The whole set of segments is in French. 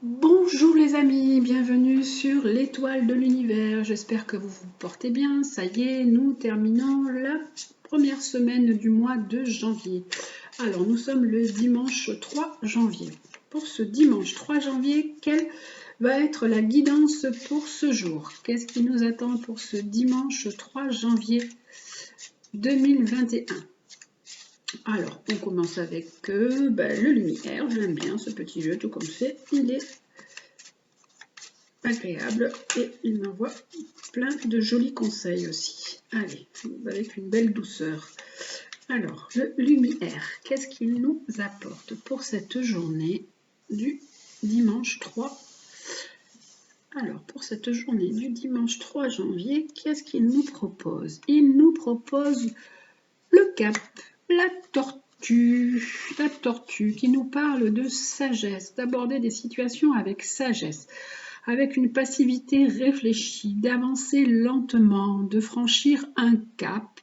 Bonjour les amis, bienvenue sur l'étoile de l'univers. J'espère que vous vous portez bien. Ça y est, nous terminons la première semaine du mois de janvier. Alors nous sommes le dimanche 3 janvier. Pour ce dimanche 3 janvier, quelle va être la guidance pour ce jour? Qu'est-ce qui nous attend pour ce dimanche 3 janvier 2021? Alors, on commence avec le lumière. J'aime bien ce petit jeu, tout comme c'est. Il est agréable et il m'envoie plein de jolis conseils aussi. Allez, avec une belle douceur. Alors, le lumière, qu'est-ce qu'il nous apporte pour cette journée du dimanche 3? Alors, pour cette journée du dimanche 3 janvier, qu'est-ce qu'il nous propose? Il nous propose le cap, la tortue qui nous parle de sagesse, d'aborder des situations avec sagesse, avec une passivité réfléchie, d'avancer lentement, de franchir un cap,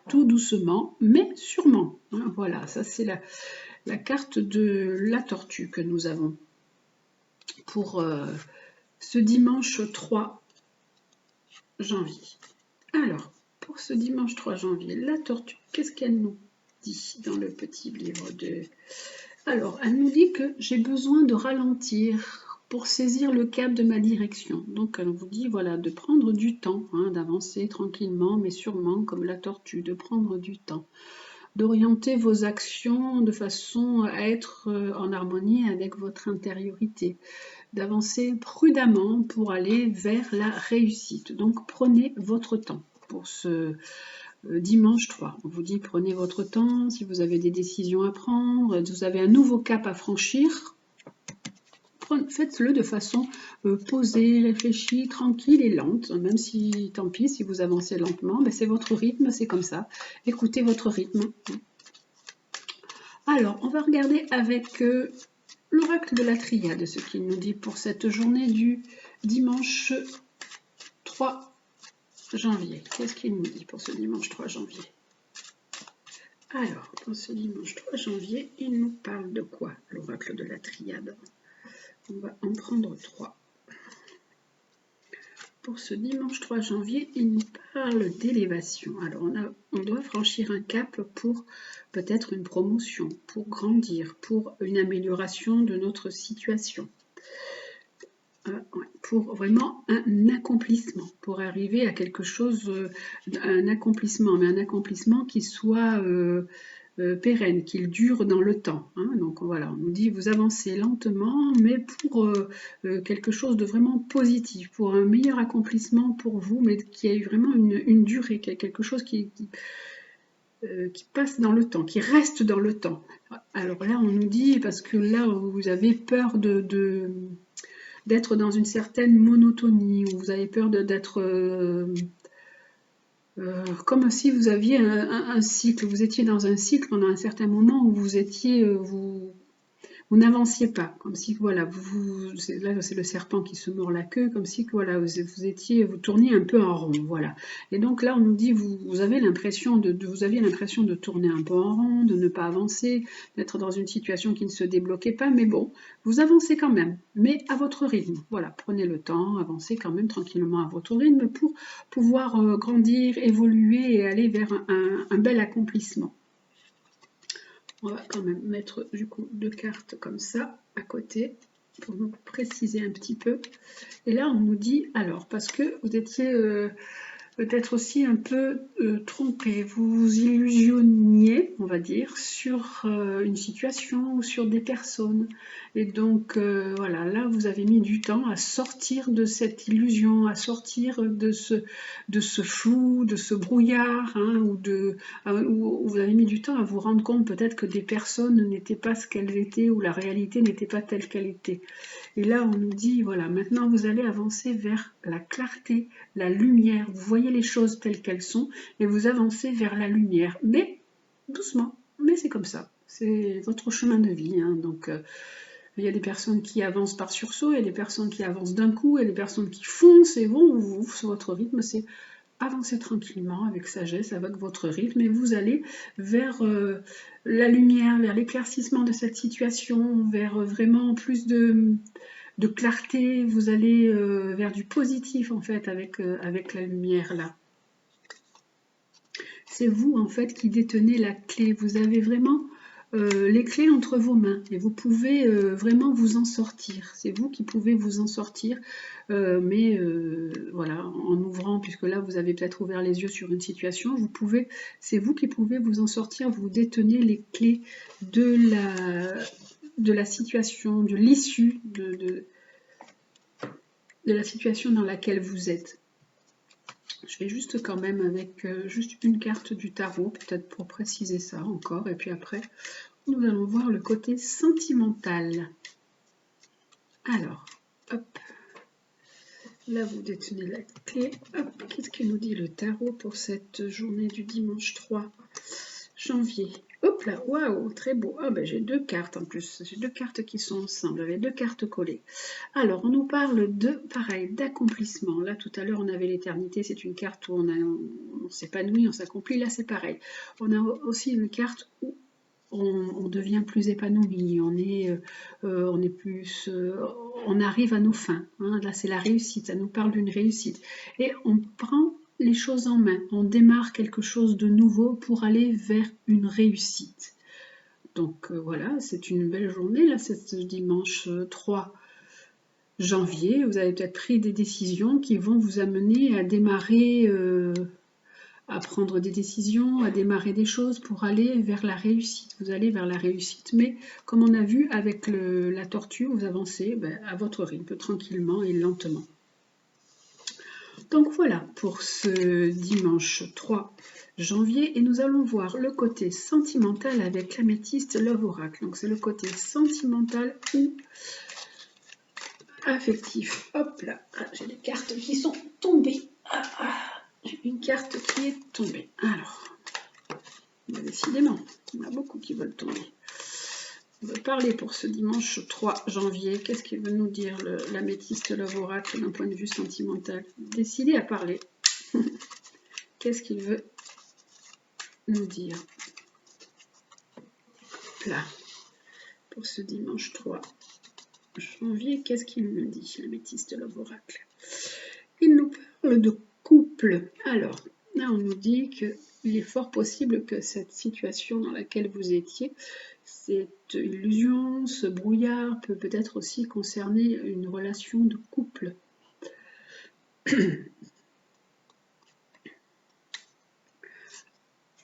tout doucement, mais sûrement. Voilà, ça c'est la carte de la tortue que nous avons pour ce dimanche 3 janvier. Alors, pour ce dimanche 3 janvier, la tortue, qu'est-ce qu'elle nous dit dans le petit livre de... Alors, elle nous dit que j'ai besoin de ralentir pour saisir le cap de ma direction. Donc, elle vous dit, voilà, de prendre du temps, d'avancer tranquillement, mais sûrement, comme la tortue, de prendre du temps, d'orienter vos actions de façon à être en harmonie avec votre intériorité, d'avancer prudemment pour aller vers la réussite. Donc, prenez votre temps pour ce dimanche 3. On vous dit prenez votre temps, si vous avez des décisions à prendre, vous avez un nouveau cap à franchir, faites-le de façon posée, réfléchie, tranquille et lente, même si, tant pis, si vous avancez lentement, ben c'est votre rythme, c'est comme ça. Écoutez votre rythme. Alors, on va regarder avec l'oracle de la triade, ce qu'il nous dit pour cette journée du dimanche 3 janvier. Qu'est-ce qu'il nous dit pour ce dimanche 3 janvier? Alors, pour ce dimanche 3 janvier, il nous parle de quoi, l'oracle de la triade? On va en prendre 3. Pour ce dimanche 3 janvier, il nous parle d'élévation. Alors, on doit franchir un cap pour peut-être une promotion, pour grandir, pour une amélioration de notre situation. Pour vraiment un accomplissement, pour arriver à quelque chose, un accomplissement, mais un accomplissement qui soit pérenne, qu'il dure dans le temps. Donc voilà, on nous dit vous avancez lentement, mais pour quelque chose de vraiment positif, pour un meilleur accomplissement pour vous, mais qui a eu vraiment une durée, quelque chose qui passe dans le temps, qui reste dans le temps. Alors là, on nous dit, parce que là, vous avez peur d'être dans une certaine monotonie, ou vous avez peur d'être comme si vous aviez un cycle, vous étiez dans un cycle pendant un certain moment où vous étiez, vous n'avanciez pas, comme si voilà, là c'est le serpent qui se mord la queue, comme si voilà, vous tourniez un peu en rond, voilà. Et donc là on nous dit vous aviez l'impression de tourner un peu en rond, de ne pas avancer, d'être dans une situation qui ne se débloquait pas, mais bon, vous avancez quand même, mais à votre rythme. Voilà, prenez le temps, avancez quand même tranquillement à votre rythme pour pouvoir grandir, évoluer et aller vers un bel accomplissement. On va quand même mettre du coup 2 cartes comme ça à côté pour nous préciser un petit peu. Et là on nous dit alors parce que vous étiez peut-être aussi un peu trompé, vous vous illusionniez, on va dire, sur une situation ou sur des personnes. Et donc voilà, là vous avez mis du temps à sortir de cette illusion, à sortir de ce flou, de ce brouillard, où vous avez mis du temps à vous rendre compte peut-être que des personnes n'étaient pas ce qu'elles étaient ou la réalité n'était pas telle qu'elle était. Et là, on nous dit, voilà, maintenant vous allez avancer vers la clarté, la lumière. Vous voyez les choses telles qu'elles sont et vous avancez vers la lumière. Mais doucement, mais c'est comme ça. C'est votre chemin de vie. Donc, il y a des personnes qui avancent par sursaut, il y a des personnes qui avancent d'un coup, il y a des personnes qui foncent et vont sur votre rythme. C'est avancez tranquillement, avec sagesse, avec votre rythme, et vous allez vers la lumière, vers l'éclaircissement de cette situation, vers vraiment plus de clarté, vous allez vers du positif en fait avec la lumière là. C'est vous en fait qui détenez la clé. Vous avez vraiment les clés entre vos mains et vous pouvez vraiment vous en sortir. C'est vous qui pouvez vous en sortir, mais voilà, en ouvrant, puisque là vous avez peut-être ouvert les yeux sur une situation, c'est vous qui pouvez vous en sortir. Vous détenez les clés de la situation, de l'issue de la situation dans laquelle vous êtes. Je vais juste quand même avec juste une carte du tarot, peut-être pour préciser ça encore. Et puis après, nous allons voir le côté sentimental. Alors, hop. Là, vous détenez la clé. Hop, qu'est-ce que nous dit le tarot pour cette journée du dimanche 3 janvier? Hop là, waouh, très beau. Ah ben j'ai deux cartes en plus. J'ai deux cartes qui sont ensemble, avec deux cartes collées. Alors, on nous parle pareil, d'accomplissement. Là, tout à l'heure, on avait l'éternité. C'est une carte où on s'épanouit, on s'accomplit. Là, c'est pareil. On a aussi une carte où on devient plus épanoui. On arrive à nos fins. Hein. Là, c'est la réussite. Ça nous parle d'une réussite. Et on prend les choses en main, on démarre quelque chose de nouveau pour aller vers une réussite. Donc voilà, c'est une belle journée, là, c'est ce dimanche 3 janvier. Vous avez peut-être pris des décisions qui vont vous amener à démarrer, à prendre des décisions, à démarrer des choses pour aller vers la réussite. Vous allez vers la réussite, mais comme on a vu avec la tortue, vous avancez à votre rythme, tranquillement et lentement. Donc voilà pour ce dimanche 3 janvier et nous allons voir le côté sentimental avec l'améthyste Love Oracle. Donc c'est le côté sentimental ou affectif. Hop là, j'ai des cartes qui sont tombées. J'ai une carte qui est tombée. Alors, décidément, il y en a beaucoup qui veulent tomber. On va parler pour ce dimanche 3 janvier. Qu'est-ce qu'il veut nous dire l'améthyste Love Oracle d'un point de vue sentimental? Décidez à parler. Qu'est-ce qu'il veut nous dire? Là, pour ce dimanche 3 janvier, qu'est-ce qu'il nous dit, l'améthyste Love Oracle? Il nous parle de couple. Alors, là, on nous dit qu'il est fort possible que cette situation dans laquelle vous étiez, cette illusion, ce brouillard peut peut-être aussi concerner une relation de couple.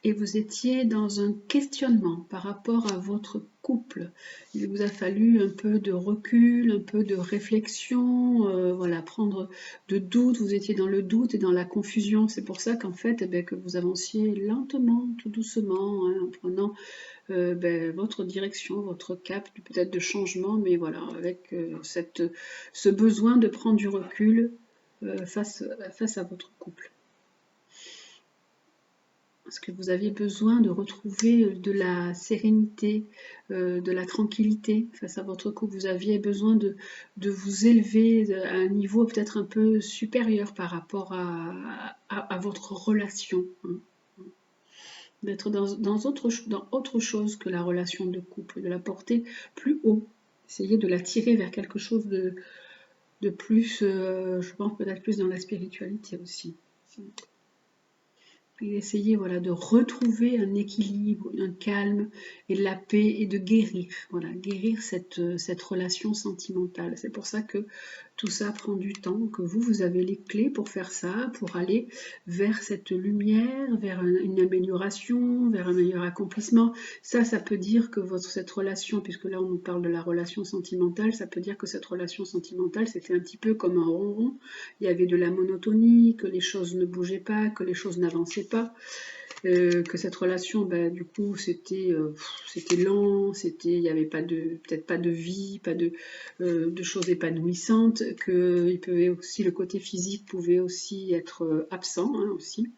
Et vous étiez dans un questionnement par rapport à votre couple. Il vous a fallu un peu de recul, un peu de réflexion, voilà, prendre de doute. Vous étiez dans le doute et dans la confusion. C'est pour ça qu'en fait, que vous avanciez lentement, tout doucement, hein, en prenant votre direction, votre cap, peut-être de changement, mais voilà, avec ce besoin de prendre du recul face à votre couple. Parce que vous aviez besoin de retrouver de la sérénité, de la tranquillité face à votre couple. Vous aviez besoin de vous élever à un niveau peut-être un peu supérieur par rapport à votre relation. Hein. D'être dans autre chose que la relation de couple, de la porter plus haut. Essayer de la tirer vers quelque chose de plus, je pense peut-être plus dans la spiritualité aussi. Et essayer voilà, de retrouver un équilibre, un calme et de la paix et de guérir, voilà, guérir cette relation sentimentale. C'est pour ça que tout ça prend du temps, que vous avez les clés pour faire ça, pour aller vers cette lumière, vers une amélioration, vers un meilleur accomplissement. Ça peut dire que cette relation, puisque là on nous parle de la relation sentimentale, ça peut dire que cette relation sentimentale c'était un petit peu comme un ronron. Il y avait de la monotonie, que les choses ne bougeaient pas, que les choses n'avançaient pas. Que cette relation, du coup, c'était lent, il n'y avait peut-être pas de vie, pas de choses épanouissantes, que le côté physique pouvait aussi être absent, hein, aussi.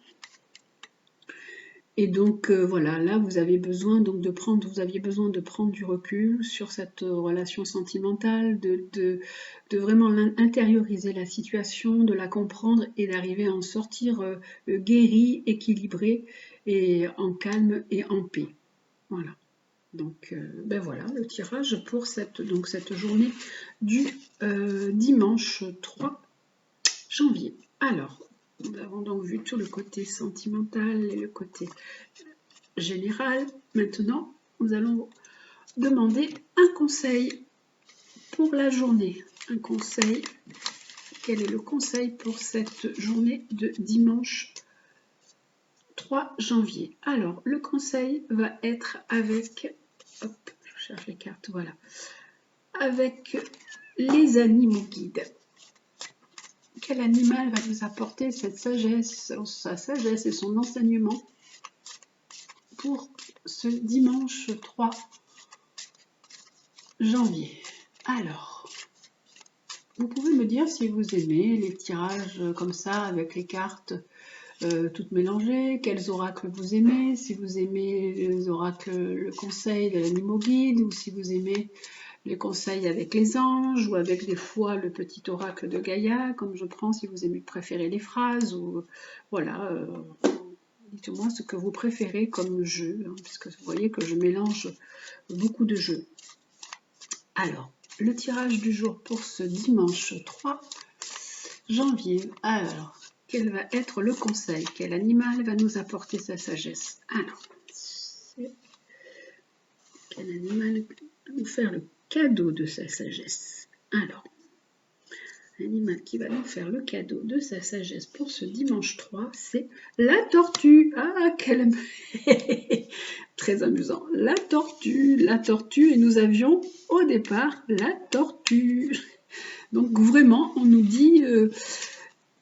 Et donc voilà, là vous aviez besoin de prendre du recul sur cette relation sentimentale, de vraiment intérioriser la situation, de la comprendre et d'arriver à en sortir guéri, équilibré et en calme et en paix. Voilà. Donc, ben voilà, le tirage pour cette journée du dimanche 3 janvier. Alors, nous avons donc vu tout le côté sentimental et le côté général. Maintenant, nous allons demander un conseil pour la journée. Un conseil. Quel est le conseil pour cette journée de dimanche 3 janvier? Alors, le conseil va être avec... Hop, je cherche les cartes, voilà. Avec les animaux guides. Quel animal va nous apporter cette sagesse, sa sagesse et son enseignement pour ce dimanche 3 janvier? Alors, vous pouvez me dire si vous aimez les tirages comme ça avec les cartes toutes mélangées, quels oracles vous aimez, si vous aimez les oracles, le conseil de l'animal guide, ou si vous aimez les conseils avec les anges, ou avec des fois le petit oracle de Gaïa, comme je prends, si vous aimez préférer les phrases, ou voilà, dites-moi ce que vous préférez comme jeu, hein, puisque vous voyez que je mélange beaucoup de jeux. Alors, le tirage du jour pour ce dimanche 3 janvier. Alors, quel va être le conseil? Quel animal va nous apporter sa sagesse? Alors, quel animal va nous faire le cadeau de sa sagesse? Alors, l'animal qui va nous faire le cadeau de sa sagesse pour ce dimanche 3, c'est la tortue. Ah, quelle... Très amusant. La tortue, et nous avions au départ la tortue. Donc vraiment, on nous dit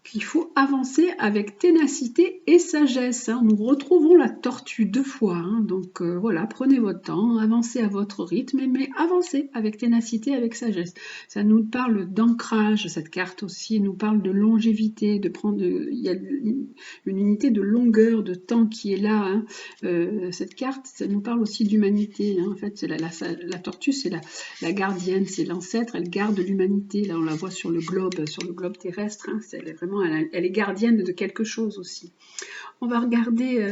qu'il faut avancer avec ténacité et sagesse. Hein. Nous retrouvons la tortue 2 fois. Hein. Donc voilà, prenez votre temps, avancez à votre rythme, mais avancez avec ténacité, avec sagesse. Ça nous parle d'ancrage, cette carte aussi, nous parle de longévité, de prendre, il y a une unité de longueur, de temps qui est là. Hein. Cette carte, ça nous parle aussi d'humanité. Hein. En fait, la tortue, c'est la gardienne, c'est l'ancêtre, elle garde l'humanité. Là, on la voit sur le globe terrestre. Hein. Elle est gardienne de quelque chose aussi. On va regarder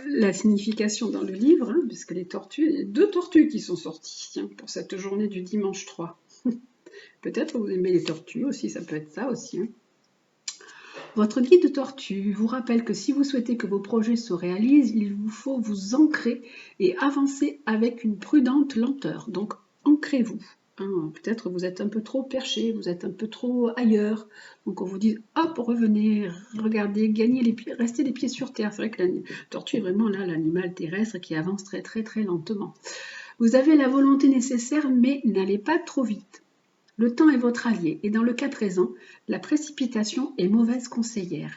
la signification dans le livre, hein, puisque les tortues, il y a 2 tortues qui sont sorties pour cette journée du dimanche 3. Peut-être vous aimez les tortues aussi, ça peut être ça aussi. Hein. Votre guide de tortue vous rappelle que si vous souhaitez que vos projets se réalisent, il vous faut vous ancrer et avancer avec une prudente lenteur. Donc, ancrez-vous. Hein, peut-être vous êtes un peu trop perché, vous êtes un peu trop ailleurs. Donc on vous dit, hop, revenez, regardez, gagnez les pieds, restez les pieds sur terre. C'est vrai que la tortue est vraiment là l'animal terrestre qui avance très très très lentement. Vous avez la volonté nécessaire, mais n'allez pas trop vite. Le temps est votre allié, et dans le cas présent, la précipitation est mauvaise conseillère.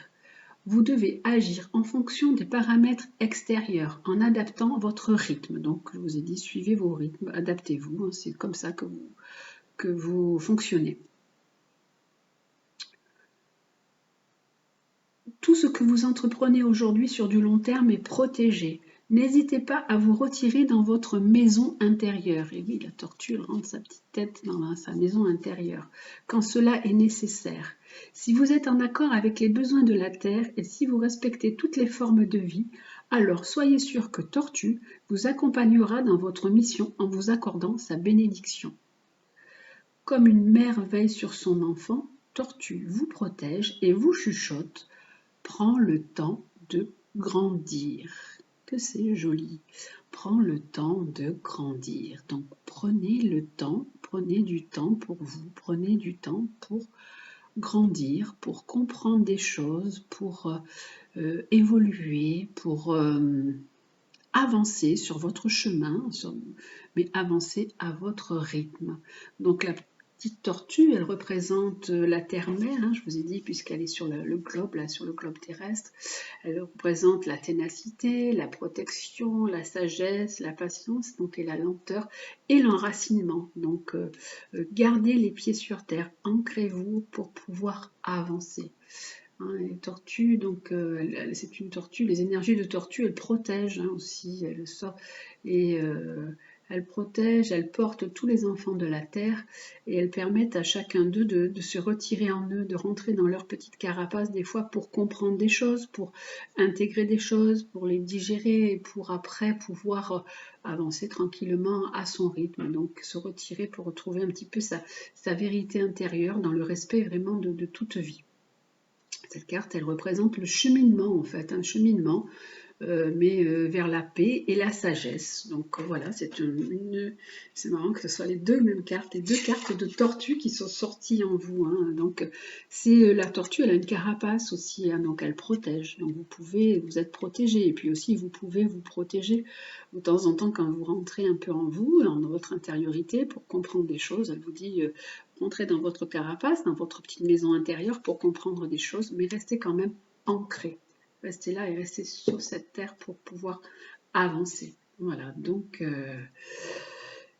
Vous devez agir en fonction des paramètres extérieurs, en adaptant votre rythme. Donc, je vous ai dit, suivez vos rythmes, adaptez-vous, hein, c'est comme ça que vous fonctionnez. Tout ce que vous entreprenez aujourd'hui sur du long terme est protégé. N'hésitez pas à vous retirer dans votre maison intérieure. Et oui, la tortue rentre sa petite tête dans sa maison intérieure, quand cela est nécessaire. Si vous êtes en accord avec les besoins de la Terre et si vous respectez toutes les formes de vie, alors soyez sûr que Tortue vous accompagnera dans votre mission en vous accordant sa bénédiction. Comme une mère veille sur son enfant, Tortue vous protège et vous chuchote. Prends le temps de grandir. Que c'est joli. Prends le temps de grandir. Donc prenez le temps, prenez du temps pour vous, prenez du temps pour grandir, pour comprendre des choses, pour évoluer, pour avancer sur votre chemin, mais avancer à votre rythme. Donc la petite tortue, elle représente la terre-mère, hein, je vous ai dit, puisqu'elle est sur le globe, là, sur le globe terrestre. Elle représente la ténacité, la protection, la sagesse, la patience, donc, et la lenteur, et l'enracinement. Donc, gardez les pieds sur terre, ancrez-vous pour pouvoir avancer. Hein, les tortues, donc c'est une tortue, les énergies de tortue, elles protègent hein, aussi, elles sortent et elles protègent, elles portent tous les enfants de la terre et elles permettent à chacun d'eux de se retirer en eux, de rentrer dans leur petite carapace des fois pour comprendre des choses, pour intégrer des choses, pour les digérer et pour après pouvoir avancer tranquillement à son rythme. Donc se retirer pour retrouver un petit peu sa vérité intérieure dans le respect vraiment de toute vie. Cette carte, elle représente le cheminement en fait, un cheminement mais vers la paix et la sagesse. Donc voilà, c'est marrant que ce soit les deux mêmes cartes, les deux cartes de tortue qui sont sorties en vous. Hein. Donc c'est la tortue, elle a une carapace aussi, hein, donc elle protège. Donc vous êtes protégé. Et puis aussi vous pouvez vous protéger de temps en temps quand vous rentrez un peu en vous, dans votre intériorité, pour comprendre des choses. Elle vous dit rentrez dans votre carapace, dans votre petite maison intérieure pour comprendre des choses, mais restez quand même ancré. Rester là et rester sur cette terre pour pouvoir avancer. Voilà, donc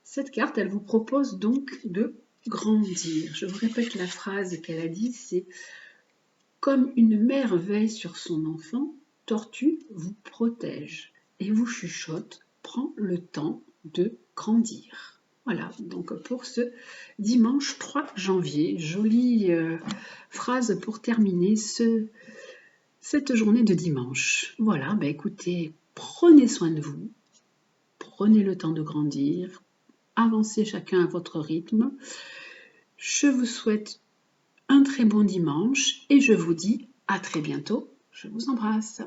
cette carte, elle vous propose donc de grandir. Je vous répète la phrase qu'elle a dit, c'est « Comme une mère veille sur son enfant, Tortue vous protège et vous chuchote, prends le temps de grandir. » Voilà, donc pour ce dimanche 3 janvier, jolie phrase pour terminer cette journée de dimanche. Voilà, bah écoutez, prenez soin de vous, prenez le temps de grandir, avancez chacun à votre rythme. Je vous souhaite un très bon dimanche et je vous dis à très bientôt. Je vous embrasse.